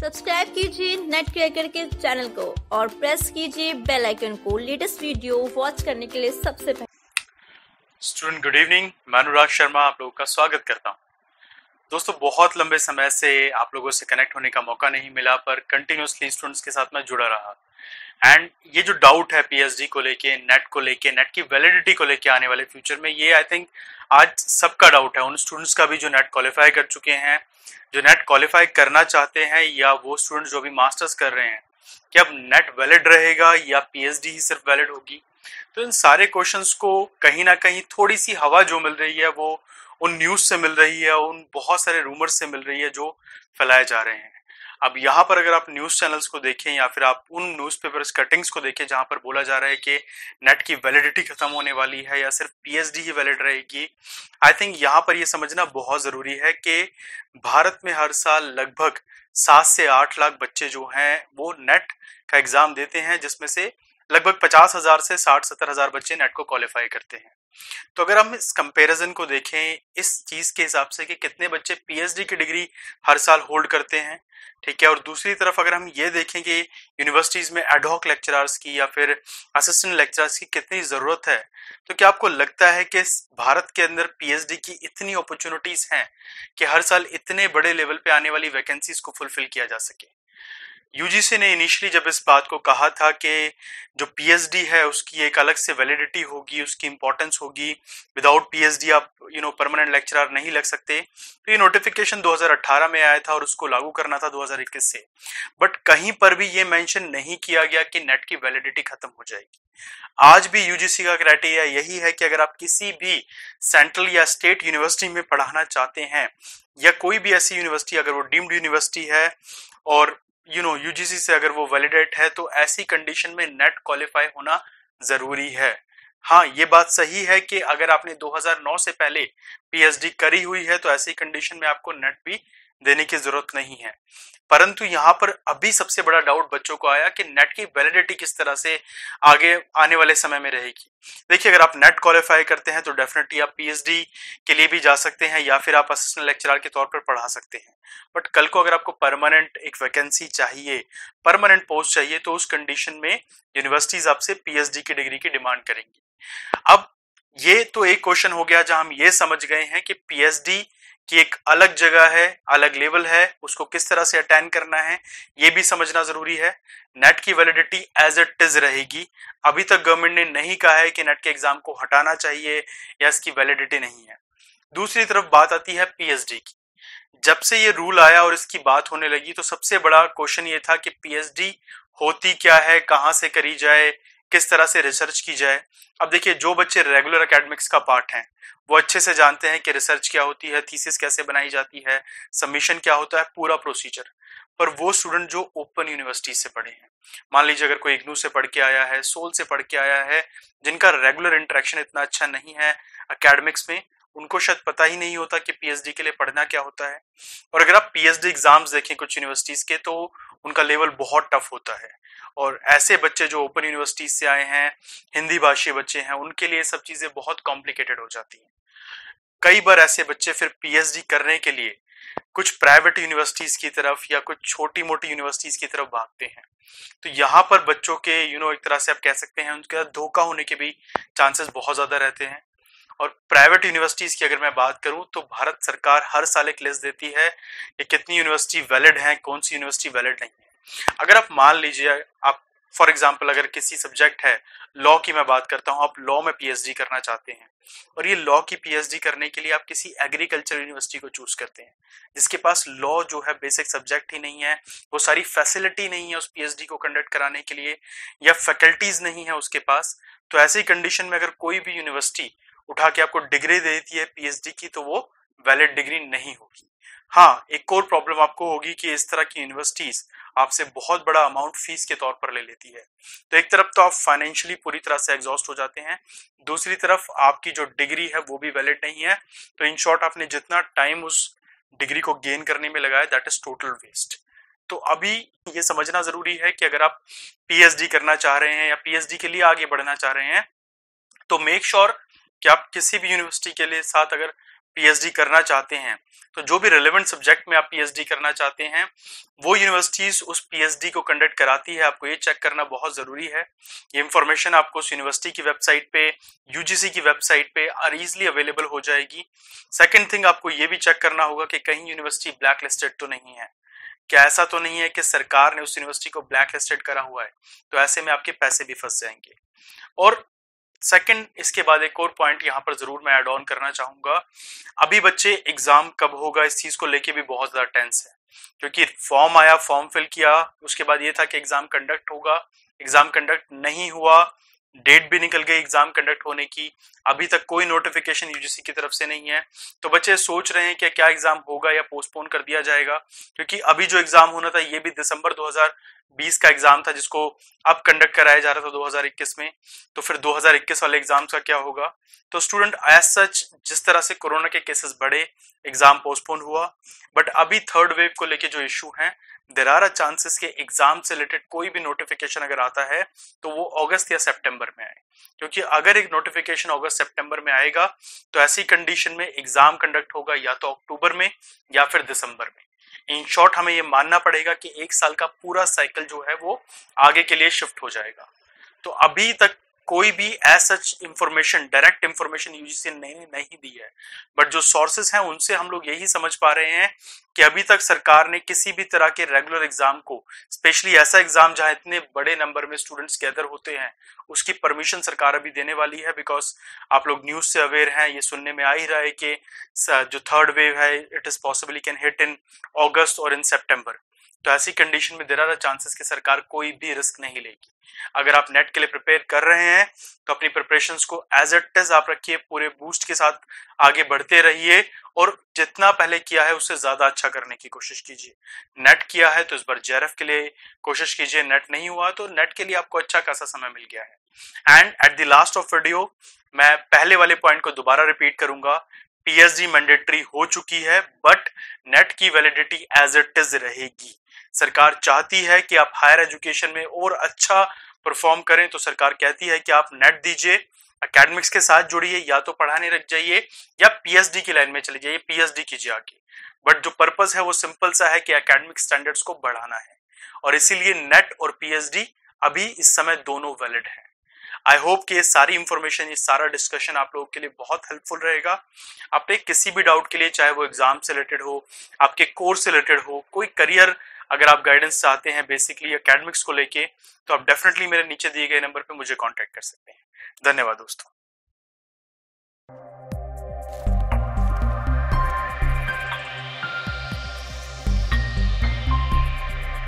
Subscribe कीजिए net cracker के channel को और प्रेस कीजिए बेल आइकन को लेटेस्ट वीडियो वॉच करने के लिए सबसे पहले। स्टूडेंट गुड इवनिंग, मैं अनुराग शर्मा आप लोगों का स्वागत करता हूं। दोस्तों, बहुत लंबे समय से आप लोगों से कनेक्ट होने का मौका नहीं मिला, पर कंटिन्यूसली स्टूडेंट्स के साथ मैं जुड़ा रहा। एंड ये जो डाउट है पीएचडी को लेके, नेट को लेके, नेट की वैलिडिटी को लेके आने वाले फ्यूचर में, ये आई थिंक आज सबका डाउट है। उन स्टूडेंट्स का भी जो नेट क्वालिफाई कर चुके हैं, जो नेट क्वालिफाई करना चाहते हैं, या वो स्टूडेंट्स जो अभी मास्टर्स कर रहे हैं कि अब नेट वैलिड रहेगा या पीएचडी ही सिर्फ वैलिड होगी। तो इन सारे क्वेश्चंस को कहीं ना कहीं थोड़ी सी हवा जो मिल रही है वो उन न्यूज से मिल रही है, उन बहुत सारे रूमर्स से मिल रही है जो फैलाए जा रहे हैं। अब यहाँ पर अगर आप न्यूज चैनल्स को देखें या फिर आप उन न्यूज़पेपर्स कटिंग्स को देखें जहां पर बोला जा रहा है कि नेट की वैलिडिटी खत्म होने वाली है या सिर्फ पीएचडी ही वैलिड रहेगी, आई थिंक यहाँ पर ये समझना बहुत जरूरी है कि भारत में हर साल लगभग 7 से 8 लाख बच्चे जो हैं वो नेट का एग्जाम देते हैं, जिसमें से लगभग 50,000 से 60-70,000 बच्चे नेट को क्वालिफाई करते हैं। तो अगर हम इस कंपैरिजन को देखें इस चीज के हिसाब से कि कितने बच्चे पीएचडी की डिग्री हर साल होल्ड करते हैं, ठीक है, और दूसरी तरफ अगर हम ये देखें कि यूनिवर्सिटीज में एडहॉक लेक्चरर्स की या फिर असिस्टेंट लेक्चरर्स की कितनी जरूरत है, तो क्या आपको लगता है कि भारत के अंदर पीएचडी की इतनी अपॉर्चुनिटीज हैं कि हर साल इतने बड़े लेवल पे आने वाली वैकेंसीज को फुलफिल किया जा सके? यूजीसी ने इनिशियली जब इस बात को कहा था कि जो पीएचडी है उसकी एक अलग से वैलिडिटी होगी, उसकी इंपॉर्टेंस होगी, विदाउट पीएचडी आप परमानेंट लेक्चरर नहीं लग सकते, तो ये नोटिफिकेशन 2018 में आया था और उसको लागू करना था 2021 से। बट कहीं पर भी ये मेंशन नहीं किया गया कि नेट की वैलिडिटी खत्म हो जाएगी। आज भी यूजीसी का क्राइटेरिया यही है कि अगर आप किसी भी सेंट्रल या स्टेट यूनिवर्सिटी में पढ़ाना चाहते हैं या कोई भी ऐसी यूनिवर्सिटी अगर वो डीम्ड यूनिवर्सिटी है और यूजीसी से अगर वो वैलिडेट है, तो ऐसी कंडीशन में नेट क्वालिफाई होना जरूरी है। हाँ, ये बात सही है कि अगर आपने 2009 से पहले पीएचडी करी हुई है तो ऐसी कंडीशन में आपको नेट भी देने की जरूरत नहीं है। परंतु यहाँ पर अभी सबसे बड़ा डाउट बच्चों को आया कि नेट की वैलिडिटी किस तरह से आगे आने वाले समय में रहेगी। देखिए, अगर आप नेट क्वालिफाई करते हैं तो डेफिनेटली आप पीएचडी के लिए भी जा सकते हैं या फिर आप असिस्टेंट लेक्चरर के तौर पर पढ़ा सकते हैं। बट कल को अगर आपको परमानेंट एक वैकेंसी चाहिए, परमानेंट पोस्ट चाहिए, तो उस कंडीशन में यूनिवर्सिटीज आपसे पीएचडी की डिग्री की डिमांड करेंगी। अब ये तो एक क्वेश्चन हो गया जहां हम ये समझ गए हैं कि पीएचडी की एक अलग जगह है, अलग लेवल है, उसको किस तरह से अटेंड करना है ये भी समझना जरूरी है। नेट की वैलिडिटी एज इट इज रहेगी। अभी तक गवर्नमेंट ने नहीं कहा है कि नेट के एग्जाम को हटाना चाहिए या इसकी वैलिडिटी नहीं है। दूसरी तरफ बात आती है पीएचडी की। जब से ये रूल आया और इसकी बात होने लगी तो सबसे बड़ा क्वेश्चन ये था कि पीएचडी होती क्या है, कहां से करी जाए, किस तरह से रिसर्च की जाए। अब देखिए, जो बच्चे रेगुलर एकेडमिक्स का पार्ट हैं वो अच्छे से जानते हैं कि रिसर्च क्या होती है, थीसिस कैसे बनाई जाती है, सबमिशन क्या होता है, पूरा प्रोसीजर। पर वो स्टूडेंट जो ओपन यूनिवर्सिटी से पढ़े हैं, मान लीजिए अगर कोई इग्नू से पढ़ के आया है, सोल से पढ़ के आया है, जिनका रेगुलर इंटरेक्शन इतना अच्छा नहीं है एकेडमिक्स में, उनको शायद पता ही नहीं होता कि पीएचडी के लिए पढ़ना क्या होता है। और अगर आप पीएचडी एग्जाम्स देखें कुछ यूनिवर्सिटीज के, तो उनका लेवल बहुत टफ होता है। और ऐसे बच्चे जो ओपन यूनिवर्सिटीज से आए हैं, हिंदी भाषी बच्चे हैं, उनके लिए सब चीजें बहुत कॉम्प्लिकेटेड हो जाती हैं। कई बार ऐसे बच्चे फिर पीएचडी करने के लिए कुछ प्राइवेट यूनिवर्सिटीज की तरफ या कुछ छोटी मोटी यूनिवर्सिटीज की तरफ भागते हैं। तो यहाँ पर बच्चों के एक तरह से आप कह सकते हैं उनके साथ धोखा होने के भी चांसेस बहुत ज्यादा रहते हैं। और प्राइवेट यूनिवर्सिटीज की अगर मैं बात करूं तो भारत सरकार हर साल एक लिस्ट देती है कि कितनी यूनिवर्सिटी वैलिड है, कौन सी यूनिवर्सिटी वैलिड नहीं है। अगर आप मान लीजिए, आप फॉर एग्जांपल अगर किसी सब्जेक्ट है, लॉ की मैं बात करता हूं, आप लॉ में पीएचडी करना चाहते हैं और ये लॉ की पीएचडी करने के लिए आप किसी एग्रीकल्चर यूनिवर्सिटी को चूज करते हैं जिसके पास लॉ जो है बेसिक सब्जेक्ट ही नहीं है, वो सारी फैसिलिटी नहीं है उस पीएचडी को कंडक्ट कराने के लिए, या फैकल्टीज नहीं है उसके पास। तो ऐसी कंडीशन में अगर कोई भी यूनिवर्सिटी उठा के आपको डिग्री देती है पीएचडी की, तो वो वैलिड डिग्री नहीं होगी। हाँ, एक और प्रॉब्लम आपको होगी कि इस तरह की यूनिवर्सिटीज आपसे बहुत बड़ा अमाउंट फीस के तौर पर ले लेती है। तो एक तरफ तो आप फाइनेंशियली पूरी तरह से एग्जॉस्ट हो जाते हैं, दूसरी तरफ आपकी जो डिग्री है वो भी वैलिड नहीं है। तो इन शॉर्ट, आपने जितना टाइम उस डिग्री को गेन करने में लगाया, दैट इज टोटल वेस्ट। तो अभी ये समझना जरूरी है कि अगर आप पीएचडी करना चाह रहे हैं या पीएचडी के लिए आगे बढ़ना चाह रहे हैं, तो मेक श्योर कि आप किसी भी यूनिवर्सिटी के लिए साथ अगर पीएचडी करना चाहते हैं तो जो भी रिलेवेंट सब्जेक्ट में आप पीएचडी करना चाहते हैं वो यूनिवर्सिटीज उस पीएचडी को कंडक्ट कराती है। आपको ये चेक करना बहुत जरूरी है। ये इंफॉर्मेशन आपको उस यूनिवर्सिटी की वेबसाइट पे, यूजीसी की वेबसाइट पे इजीली अवेलेबल हो जाएगी। सेकंड थिंग, आपको ये भी चेक करना होगा कि कहीं यूनिवर्सिटी ब्लैक लिस्टेड तो नहीं है। क्या ऐसा तो नहीं है कि सरकार ने उस यूनिवर्सिटी को ब्लैक लिस्टेड करा हुआ है? तो ऐसे में आपके पैसे भी फंस जाएंगे। और सेकंड, इसके बाद एक और पॉइंट यहाँ पर जरूर मैं ऐड ऑन करना चाहूंगा। अभी बच्चे एग्जाम कब होगा इस चीज को लेके भी बहुत ज्यादा टेंस है, क्योंकि फॉर्म आया, फॉर्म फिल किया, उसके बाद ये था कि एग्जाम कंडक्ट होगा, एग्जाम कंडक्ट नहीं हुआ, डेट भी निकल गई एग्जाम कंडक्ट होने की, अभी तक कोई नोटिफिकेशन यूजीसी की तरफ से नहीं है। तो बच्चे सोच रहे हैं कि क्या एग्जाम होगा या पोस्टपोन कर दिया जाएगा, क्योंकि अभी जो एग्जाम होना था ये भी दिसंबर 2020 का एग्जाम था जिसको अब कंडक्ट कराया जा रहा था 2021 में। तो फिर 2021 वाले एग्जाम का क्या होगा? तो स्टूडेंट एज सच जिस तरह से कोरोना के केसेस बढ़े, एग्जाम पोस्टपोन हुआ, बट अभी थर्ड वेव को लेके जो इशू है, देयर आर अ चांसेस कि एग्जाम से रिलेटेड कोई भी नोटिफिकेशन अगर आता है तो वो अगस्त या सितंबर में आए, क्योंकि अगर एक नोटिफिकेशन अगस्त सितंबर में आएगा तो ऐसी कंडीशन में एग्जाम कंडक्ट होगा या तो अक्टूबर में या फिर दिसंबर में। इन शॉर्ट हमें ये मानना पड़ेगा कि एक साल का पूरा साइकिल जो है वो आगे के लिए शिफ्ट हो जाएगा। तो अभी तक कोई भी as such information, direct information UGC ने नहीं दी है, बट जो सोर्सेस हैं उनसे हम लोग यही समझ पा रहे हैं कि अभी तक सरकार ने किसी भी तरह के रेगुलर एग्जाम को, स्पेशली ऐसा एग्जाम जहां इतने बड़े नंबर में स्टूडेंट्स गैदर होते हैं, उसकी परमिशन सरकार अभी देने वाली है। बिकॉज आप लोग न्यूज से अवेयर हैं, ये सुनने में आ ही रहा है कि जो थर्ड वेव है it is possibly can hit in अगस्त और इन सितंबर। तो ऐसी कंडीशन में देयर आर चांसेस कि सरकार कोई भी रिस्क नहीं लेगी। अगर आप नेट के लिए प्रिपेयर कर रहे हैं तो अपनी प्रिपरेशंस को एज इट इज आप रखिए, पूरे बूस्ट के साथ आगे बढ़ते रहिए और जितना पहले किया है उससे ज्यादा अच्छा करने की कोशिश कीजिए। नेट किया है तो इस बार जेआरएफ के लिए कोशिश कीजिए, नेट नहीं हुआ तो नेट के लिए आपको अच्छा खासा समय मिल गया है। And at the last of video मैं पहले वाले पॉइंट को दोबारा रिपीट करूंगा, पीएचडी मैंडेटरी हो चुकी है बट नेट की वैलिडिटी एज इट इज रहेगी। सरकार चाहती है कि आप हायर एजुकेशन में और अच्छा परफॉर्म करें, तो सरकार कहती है कि आप नेट दीजिए, एकेडमिक्स के साथ जुड़िए, या तो पढ़ाने लग जाइए या पीएचडी की लाइन में चले जाइए, पीएचडी कीजिए आगे। बट जो पर्पस है वो सिंपल सा है कि एकेडमिक स्टैंडर्ड्स को बढ़ाना है, और इसीलिए नेट और पीएचडी अभी इस समय दोनों वैलिड है। आई होप कि ये सारी इंफॉर्मेशन, ये सारा डिस्कशन आप लोगों के लिए बहुत हेल्पफुल रहेगा। आपने किसी भी डाउट के लिए, चाहे वो एग्जाम से रिलेटेड हो, आपके कोर्स से रिलेटेड हो, कोई करियर अगर आप गाइडेंस चाहते हैं बेसिकली एकेडमिक्स को लेके, तो आप डेफिनेटली मेरे नीचे दिए गए नंबर पे मुझे कांटेक्ट कर सकते हैं। धन्यवाद दोस्तों।